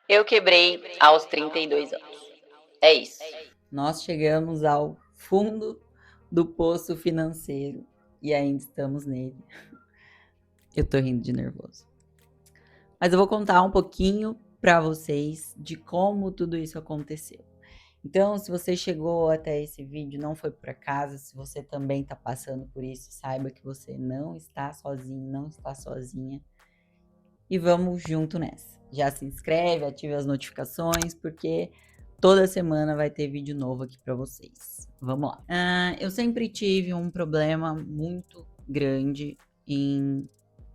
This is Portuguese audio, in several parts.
Eu quebrei aos 32 anos. É isso. Nós chegamos ao fundo do poço financeiro e ainda estamos nele. Eu tô rindo de nervoso. Mas eu vou contar um pouquinho para vocês de como tudo isso aconteceu. Então, se você chegou até esse vídeo, não foi por acaso, se você também está passando por isso, saiba que você não está sozinho, não está sozinha. E vamos junto nessa. Já se inscreve, ative as notificações, porque toda semana vai ter vídeo novo aqui para vocês. Vamos lá. Eu sempre tive um problema muito grande em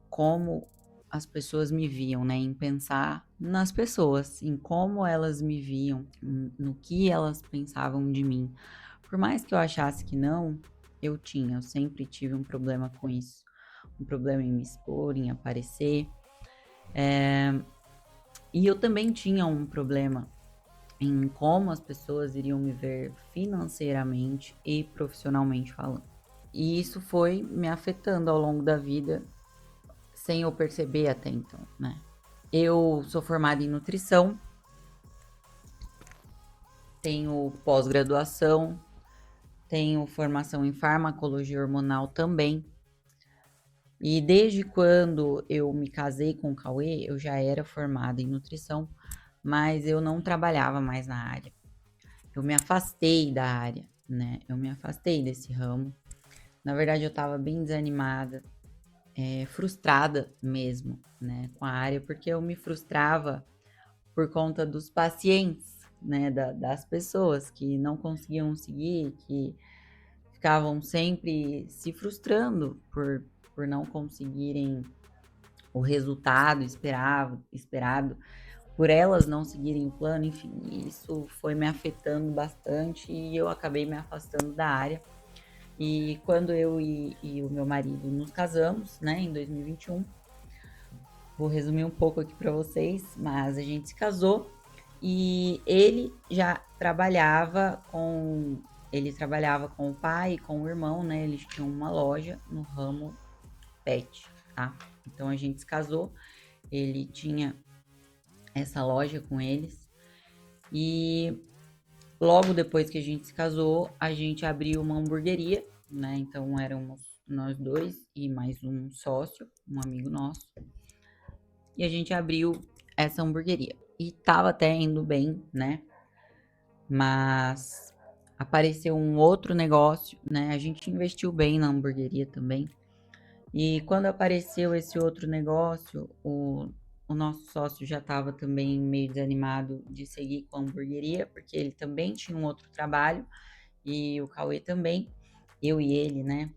como as pessoas me viam, né? Em pensar nas pessoas, em como elas me viam, no que elas pensavam de mim. Por mais que eu achasse que não, eu sempre tive um problema com isso. Um problema em me expor, em aparecer. E eu também tinha um problema em como as pessoas iriam me ver financeiramente e profissionalmente falando. E isso foi me afetando ao longo da vida, sem eu perceber até então, né? Eu sou formada em nutrição, tenho pós-graduação, tenho formação em farmacologia hormonal também. E desde quando eu me casei com o Cauê, eu já era formada em nutrição, mas eu não trabalhava mais na área. Eu me afastei da área, né? Eu me afastei desse ramo. Na verdade, eu estava bem desanimada, frustrada mesmo, né, com a área, porque eu me frustrava por conta dos pacientes, né, das pessoas que não conseguiam seguir, que ficavam sempre se frustrando por não conseguirem o resultado esperado, por elas não seguirem o plano, enfim, isso foi me afetando bastante e eu acabei me afastando da área. E quando eu e o meu marido nos casamos, né, em 2021, vou resumir um pouco aqui para vocês, mas a gente se casou e ele trabalhava com o pai e com o irmão, né? Eles tinham uma loja no ramo pet, tá? Então a gente se casou, ele tinha essa loja com eles e logo depois que a gente se casou, a gente abriu uma hamburgueria, né? Então éramos nós dois e mais um sócio, um amigo nosso. E a gente abriu essa hamburgueria. E tava até indo bem, né? Mas apareceu um outro negócio, né? A gente investiu bem na hamburgueria também. E quando apareceu esse outro negócio, o nosso sócio já estava também meio desanimado de seguir com a hamburgueria, porque ele também tinha um outro trabalho e o Cauê também, eu e ele, né?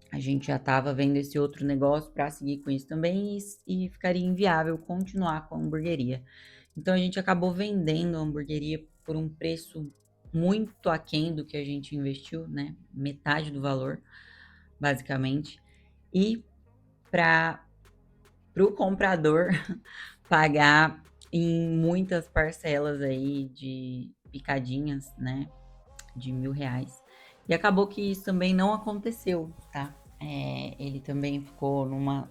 A gente já estava vendo esse outro negócio para seguir com isso também e ficaria inviável continuar com a hamburgueria. Então a gente acabou vendendo a hamburgueria por um preço muito aquém do que a gente investiu, né? Metade do valor, basicamente. E para o comprador pagar em muitas parcelas aí de picadinhas, né? De R$ 1.000. E acabou que isso também não aconteceu, tá? Ele também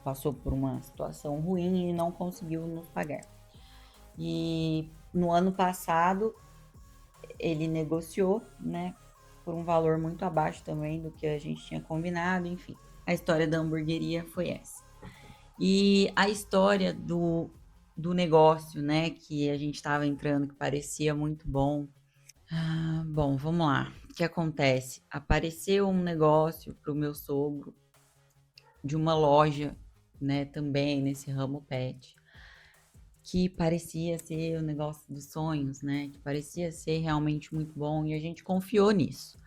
passou por uma situação ruim e não conseguiu nos pagar. E no ano passado ele negociou, né, por um valor muito abaixo também do que a gente tinha combinado, enfim. A história da hamburgueria foi essa. E a história do negócio, né, que a gente estava entrando, que parecia muito bom. Bom, vamos lá. O que acontece? Apareceu um negócio para o meu sogro de uma loja, né, também nesse ramo pet, que parecia ser o negócio dos sonhos, né, que parecia ser realmente muito bom e a gente confiou nisso.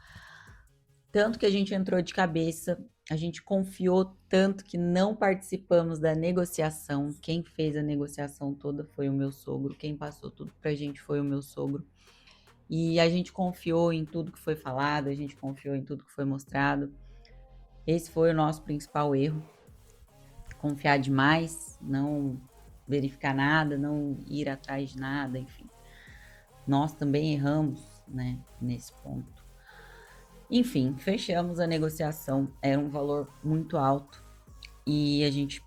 Tanto que a gente entrou de cabeça, a gente confiou tanto que não participamos da negociação. Quem fez a negociação toda foi o meu sogro, quem passou tudo pra gente foi o meu sogro. E a gente confiou em tudo que foi falado, a gente confiou em tudo que foi mostrado. Esse foi o nosso principal erro. Confiar demais, não verificar nada, não ir atrás de nada, enfim. Nós também erramos, né, nesse ponto. Enfim, fechamos a negociação, era um valor muito alto e a gente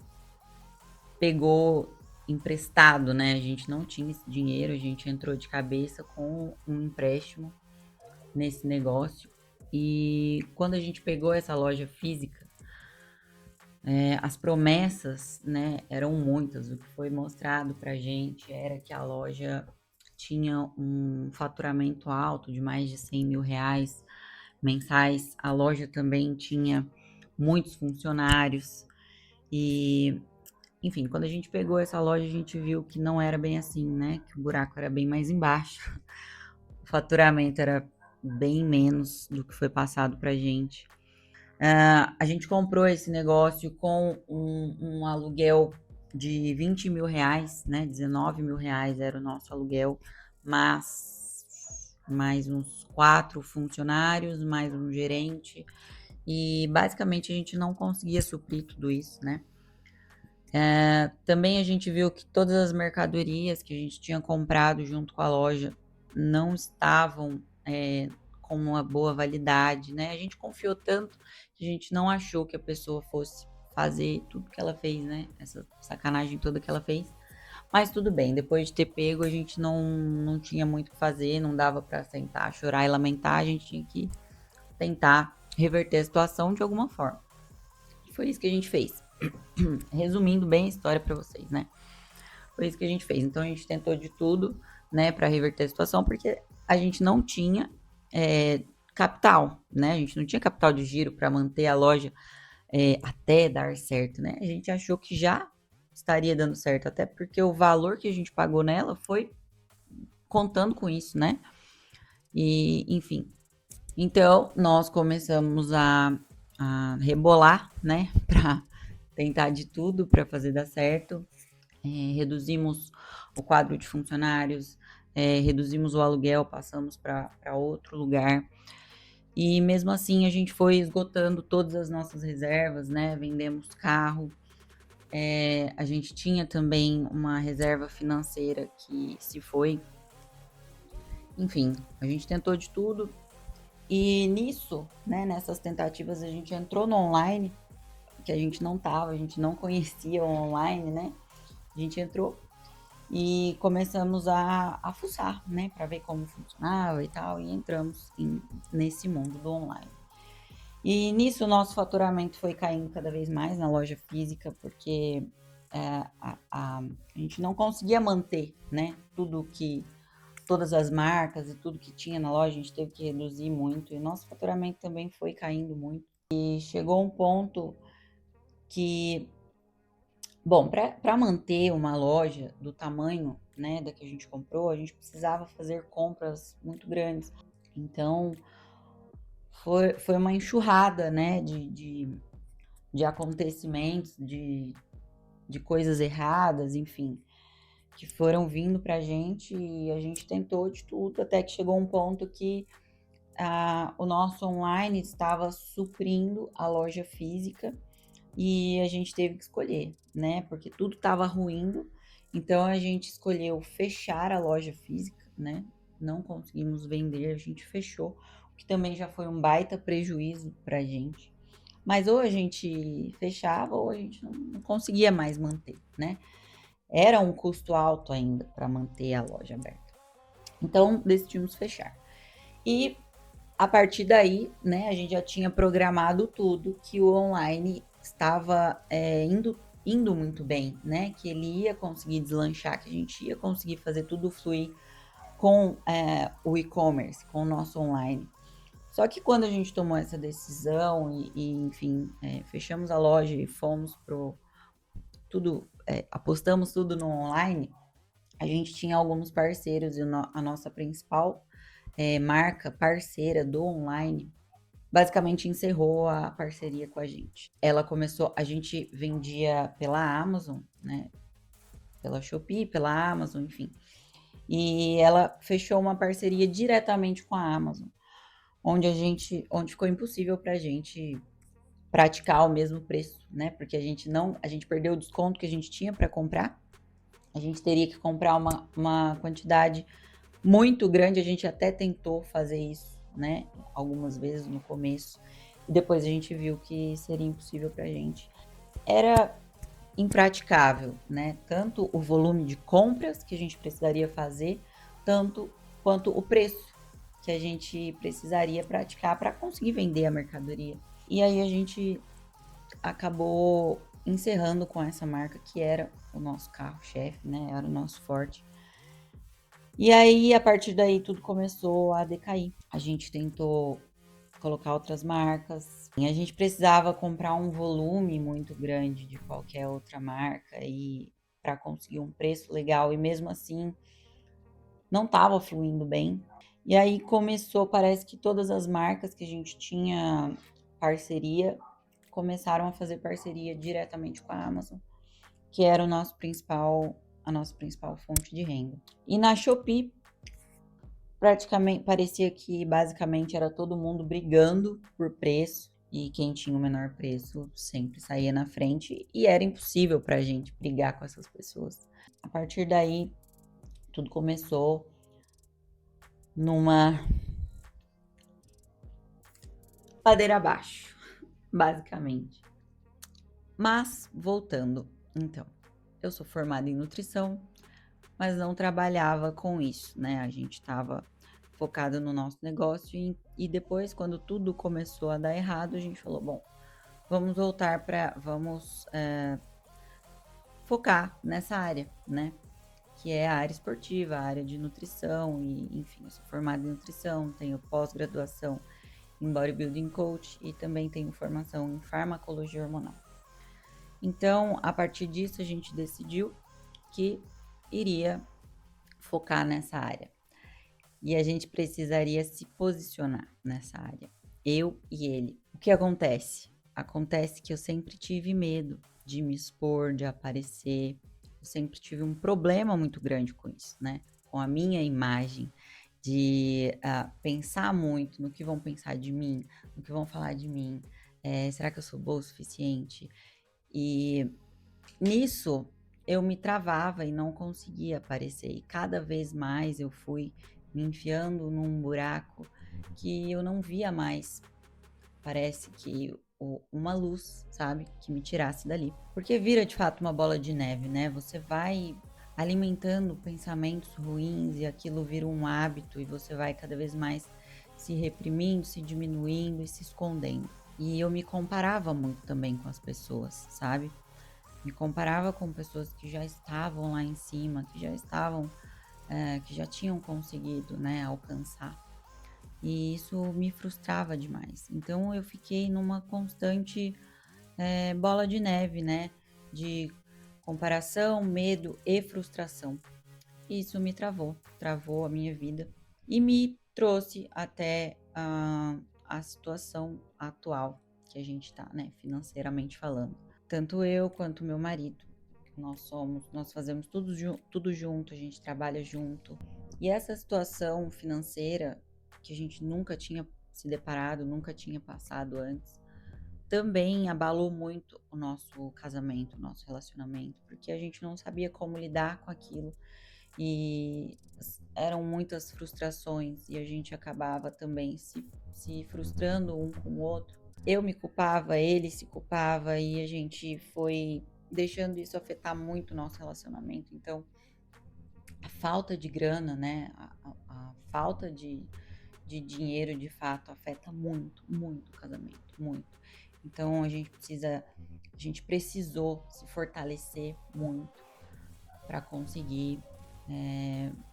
pegou emprestado, né? A gente não tinha esse dinheiro, a gente entrou de cabeça com um empréstimo nesse negócio. E quando a gente pegou essa loja física, as promessas, né, eram muitas. O que foi mostrado pra gente era que a loja tinha um faturamento alto de mais de 100 mil reais mensais. A loja também tinha muitos funcionários e, enfim, quando a gente pegou essa loja, a gente viu que não era bem assim, né? Que o buraco era bem mais embaixo. O faturamento era bem menos do que foi passado pra gente. A gente comprou esse negócio com um aluguel de 20 mil reais, né? 19 mil reais era o nosso aluguel, mas mais uns 4 funcionários, mais um gerente, e basicamente a gente não conseguia suprir tudo isso, né? Também a gente viu que todas as mercadorias que a gente tinha comprado junto com a loja não estavam com uma boa validade, né? A gente confiou tanto que a gente não achou que a pessoa fosse fazer tudo que ela fez, né? Essa sacanagem toda que ela fez. Mas tudo bem, depois de ter pego, a gente não tinha muito o que fazer, não dava para sentar, chorar e lamentar, a gente tinha que tentar reverter a situação de alguma forma. E foi isso que a gente fez. Resumindo bem a história para vocês, né? Foi isso que a gente fez. Então a gente tentou de tudo, né, para reverter a situação, porque a gente não tinha capital, né? A gente não tinha capital de giro para manter a loja até dar certo, né? A gente achou que já estaria dando certo, até porque o valor que a gente pagou nela foi contando com isso, né? E, enfim. Então, nós começamos a rebolar, né? Para tentar de tudo para fazer dar certo. Reduzimos o quadro de funcionários, reduzimos o aluguel, passamos para outro lugar. E mesmo assim a gente foi esgotando todas as nossas reservas, né? Vendemos carro. A gente tinha também uma reserva financeira que se foi. Enfim, a gente tentou de tudo. E nisso, né, nessas tentativas, a gente entrou no online, que a gente não tava, a gente não conhecia o online, né? A gente entrou e começamos a fuçar, né, para ver como funcionava e tal, e entramos nesse mundo do online. E nisso o nosso faturamento foi caindo cada vez mais na loja física, porque a gente não conseguia manter, né, todas as marcas e tudo que tinha na loja, a gente teve que reduzir muito, e nosso faturamento também foi caindo muito. E chegou um ponto que, bom, para manter uma loja do tamanho, né, da que a gente comprou, a gente precisava fazer compras muito grandes. Então, foi uma enxurrada, né, de acontecimentos, de coisas erradas, enfim, que foram vindo pra gente, e a gente tentou de tudo, até que chegou um ponto que o nosso online estava suprindo a loja física, e a gente teve que escolher, né? Porque tudo estava ruindo, então a gente escolheu fechar a loja física, né? Não conseguimos vender, a gente fechou, o que também já foi um baita prejuízo pra gente. Mas ou a gente fechava ou a gente não conseguia mais manter, né? Era um custo alto ainda para manter a loja aberta. Então decidimos fechar. E a partir daí, né, a gente já tinha programado tudo, que o online estava indo muito bem, né? Que ele ia conseguir deslanchar, que a gente ia conseguir fazer tudo fluir com o e-commerce, com o nosso online. Só que quando a gente tomou essa decisão enfim, fechamos a loja e fomos pro tudo, apostamos tudo no online, a gente tinha alguns parceiros, e a nossa principal marca parceira do online basicamente encerrou a parceria com a gente. Ela começou, a gente vendia pela Amazon, né? Pela Shopee, pela Amazon, enfim. E ela fechou uma parceria diretamente com a Amazon, onde ficou impossível pra gente praticar o mesmo preço, né? Porque a gente perdeu o desconto que a gente tinha para comprar. A gente teria que comprar uma quantidade muito grande, a gente até tentou fazer isso, né? Algumas vezes no começo. E depois a gente viu que seria impossível pra gente. Era impraticável, né? Tanto o volume de compras que a gente precisaria fazer, tanto quanto o preço que a gente precisaria praticar para conseguir vender a mercadoria. E aí a gente acabou encerrando com essa marca que era o nosso carro-chefe, né? Era o nosso forte. E aí, a partir daí, tudo começou a decair. A gente tentou colocar outras marcas. E a gente precisava comprar um volume muito grande de qualquer outra marca e para conseguir um preço legal. E mesmo assim, não estava fluindo bem. E aí começou, parece que todas as marcas que a gente tinha parceria começaram a fazer parceria diretamente com a Amazon, que era a nossa principal fonte de renda. E na Shopee, praticamente parecia que basicamente era todo mundo brigando por preço e quem tinha o menor preço sempre saía na frente e era impossível para a gente brigar com essas pessoas. A partir daí, tudo começou numa ladeira abaixo, basicamente. Mas, voltando, então, eu sou formada em nutrição, mas não trabalhava com isso, né? A gente estava focado no nosso negócio e depois, quando tudo começou a dar errado, a gente falou, bom, vamos voltar vamos focar nessa área, né? Que é a área esportiva, a área de nutrição e, enfim, eu sou formada em nutrição, tenho pós-graduação em bodybuilding coach e também tenho formação em farmacologia hormonal. Então, a partir disso, a gente decidiu que iria focar nessa área. E a gente precisaria se posicionar nessa área. Eu e ele. O que acontece? Acontece que eu sempre tive medo de me expor, de aparecer. Eu sempre tive um problema muito grande com isso, né? Com a minha imagem, de pensar muito no que vão pensar de mim, no que vão falar de mim. Será que eu sou boa o suficiente? E nisso eu me travava e não conseguia aparecer. E cada vez mais eu fui me enfiando num buraco que eu não via mais. Parece que uma luz, sabe? Que me tirasse dali. Porque vira de fato uma bola de neve, né? Você vai alimentando pensamentos ruins e aquilo vira um hábito e você vai cada vez mais se reprimindo, se diminuindo e se escondendo. E eu me comparava muito também com as pessoas, sabe? Me comparava com pessoas que já estavam lá em cima, que já estavam, que já tinham conseguido, né, alcançar. E isso me frustrava demais. Então eu fiquei numa constante bola de neve, né, de comparação, medo e frustração. E isso me travou a minha vida e me trouxe até a situação atual que a gente está, né, financeiramente falando. Tanto eu quanto meu marido. Nós fazemos tudo junto, a gente trabalha junto. E essa situação financeira que a gente nunca tinha se deparado, nunca tinha passado antes, também abalou muito o nosso casamento, o nosso relacionamento, porque a gente não sabia como lidar com aquilo e eram muitas frustrações e a gente acabava também se frustrando um com o outro. Eu me culpava, ele se culpava e a gente foi deixando isso afetar muito o nosso relacionamento. Então, a falta de grana, né, a falta de dinheiro de fato afeta muito, muito o casamento, muito. Então, a gente precisou se fortalecer muito para conseguir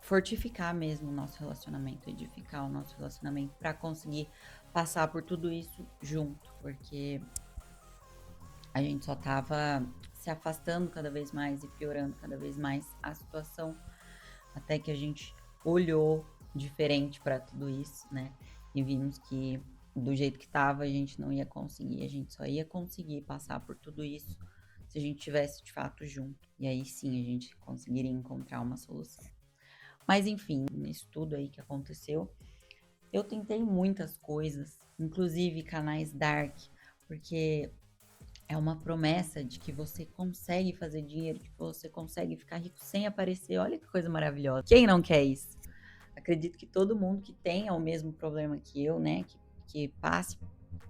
fortificar mesmo o nosso relacionamento, edificar o nosso relacionamento para conseguir passar por tudo isso junto, porque a gente só tava se afastando cada vez mais e piorando cada vez mais a situação, até que a gente olhou diferente para tudo isso, né? E vimos que do jeito que tava a gente não ia conseguir, a gente só ia conseguir passar por tudo isso se a gente tivesse de fato junto. E aí sim a gente conseguiria encontrar uma solução. Mas enfim, nisso tudo aí que aconteceu, eu tentei muitas coisas, inclusive canais dark, porque é uma promessa de que você consegue fazer dinheiro, de que você consegue ficar rico sem aparecer. Olha que coisa maravilhosa. Quem não quer isso? Acredito que todo mundo que tenha o mesmo problema que eu, né, que passe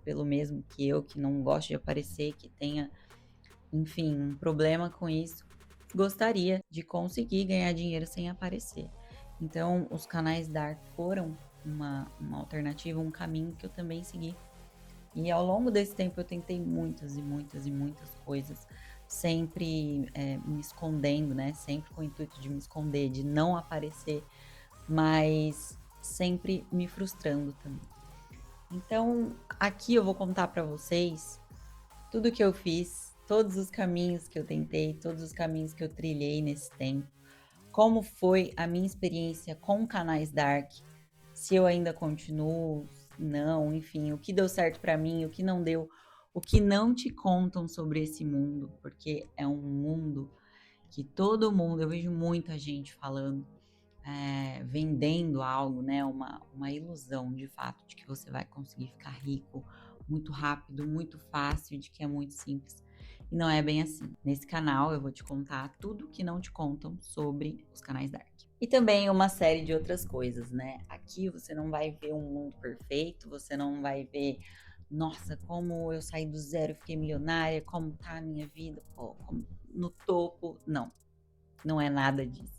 pelo mesmo que eu, que não goste de aparecer, que tenha enfim, um problema com isso, gostaria de conseguir ganhar dinheiro sem aparecer. Então, os canais dark foram uma alternativa, um caminho que eu também segui. E ao longo desse tempo eu tentei muitas e muitas e muitas coisas, sempre me escondendo, né? Sempre com o intuito de me esconder, de não aparecer, mas sempre me frustrando também. Então, aqui eu vou contar para vocês tudo que eu fiz, todos os caminhos que eu tentei, todos os caminhos que eu trilhei nesse tempo, como foi a minha experiência com canais dark, se eu ainda continuo, não, enfim, o que deu certo para mim, o que não deu, o que não te contam sobre esse mundo, porque é um mundo que todo mundo, eu vejo muita gente falando, vendendo algo, né? Uma ilusão de fato de que você vai conseguir ficar rico muito rápido, muito fácil, de que é muito simples. E não é bem assim. Nesse canal eu vou te contar tudo que não te contam sobre os canais dark. E também uma série de outras coisas, né? Aqui você não vai ver um mundo perfeito, você não vai ver, nossa, como eu saí do zero, fiquei milionária, como tá a minha vida, pô, no topo. Não, não é nada disso.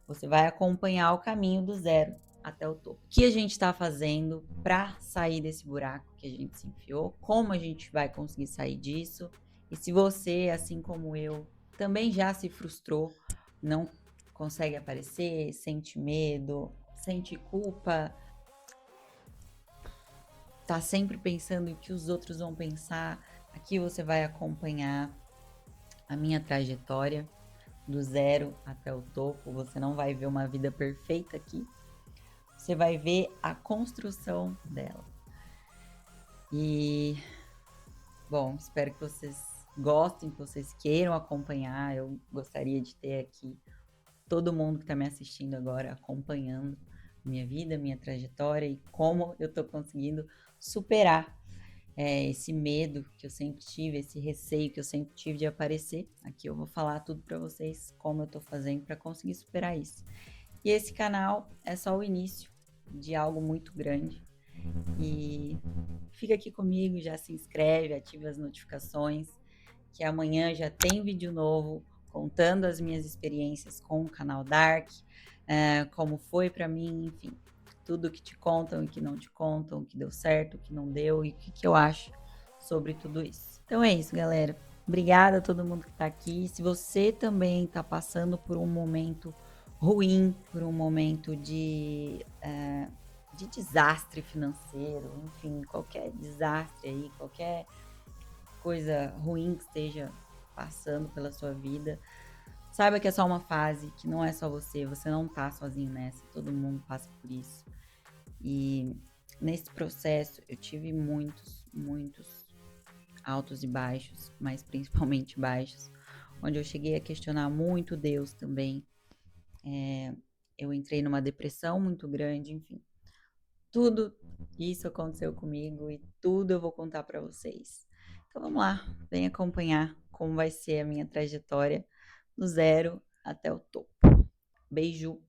Você vai acompanhar o caminho do zero até o topo. O que a gente está fazendo para sair desse buraco que a gente se enfiou? Como a gente vai conseguir sair disso? E se você, assim como eu, também já se frustrou, não consegue aparecer, sente medo, sente culpa, tá sempre pensando em que os outros vão pensar, aqui você vai acompanhar a minha trajetória do zero até o topo. Você não vai ver uma vida perfeita aqui, você vai ver a construção dela. E, bom, espero que vocês gostem, que vocês queiram acompanhar. Eu gostaria de ter aqui todo mundo que está me assistindo agora acompanhando minha vida, minha trajetória e como eu estou conseguindo superar esse medo que eu sempre tive, esse receio que eu sempre tive de aparecer. Aqui eu vou falar tudo para vocês, como eu tô fazendo para conseguir superar isso. E esse canal é só o início de algo muito grande. E fica aqui comigo, já se inscreve, ativa as notificações, que amanhã já tem vídeo novo contando as minhas experiências com o canal Dark, como foi para mim, enfim, tudo que te contam e que não te contam, o que deu certo, o que não deu e o que eu acho sobre tudo isso. Então é isso, galera. Obrigada a todo mundo que está aqui. Se você também está passando por um momento ruim, por um momento de desastre financeiro, enfim, qualquer desastre aí, qualquer coisa ruim que esteja passando pela sua vida, saiba que é só uma fase, que não é só você, você não tá sozinho nessa, todo mundo passa por isso. E nesse processo eu tive muitos altos e baixos, mas principalmente baixos, onde eu cheguei a questionar muito Deus também. Eu entrei numa depressão muito grande, enfim. Tudo isso aconteceu comigo e tudo eu vou contar para vocês. Então vamos lá, vem acompanhar como vai ser a minha trajetória do zero até o topo. Beijo!